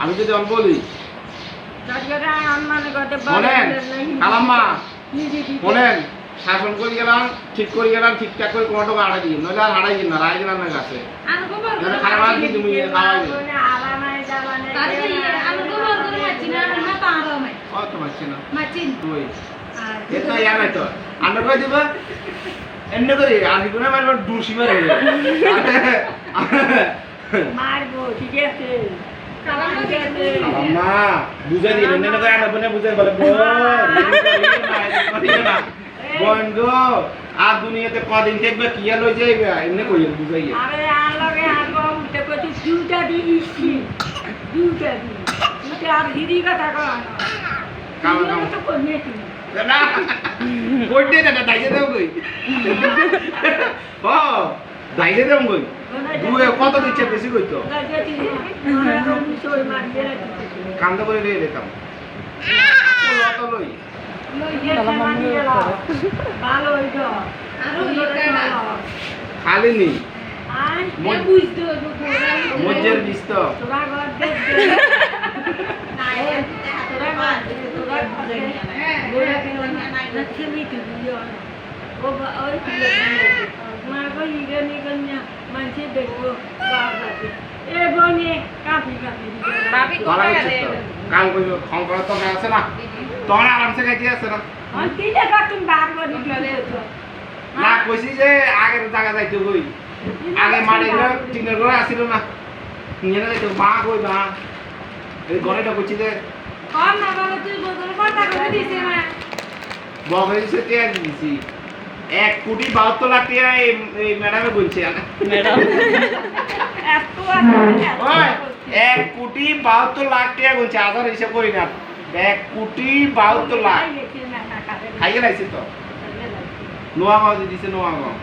আমি যদি অল্প বলি বলেন কালাম্মা বলেন শাসন করে গেলাম ঠিক করে গেলাম ঠিকঠাক করে কোনো টাকা আড়াই দিন নইলে আর আড়াই দিন না রায় দিন আপনার কাছে খারাপ আর কি তুমি খাওয়াই তো মারছি না তুই এত ইয়া নাই তো আমরা কই দিব এমনি করি আমি কোন মারব ডুসি মারে মারবো ঠিক আছে আম্মা বুঝাই দিলেন না কই আমরা বনে বুঝাই বলে বোন গো আর দুনিয়াতে কদিন দেখবে কি আর লই যাইবে এমনি কইল বুঝাই আরে আলোকে আগো উঠে কইছি দুটা দিইছি দুটা আর হিরি কথা কও কাম কাম তো কোনে তুমি না কইতে না দাইতে দাও কই ও দাইতে দাও কই দুয়ে কত দিচ্ছে বেশি কইতো কান্দ করে লই দিতাম কত লই ভালো হইতো খালি নি মজ্জের বিস্ত কাম কইল খঙ্কর তো আছে না তোমরা আরামসে খাইতে আছে না না কইছি যে আগের জায়গা যাইতে কই আগে মাঠে টিনের ঘরে আসিল না নিয়ে যাইতো মা কই মা এই ঘরেটা কইছি যে বগলে দিছে টিয়া দিছি 1,72,00,000 টাকা এই ম্যাডামে বলছে ম্যাডাম ওই 1,72,00,000 টাকা বলছে আধার হিসাব করি না 1,72,00,000 খাইয়ে লাইছে তো নোয়াগাঁও দিছে নোয়াগাঁও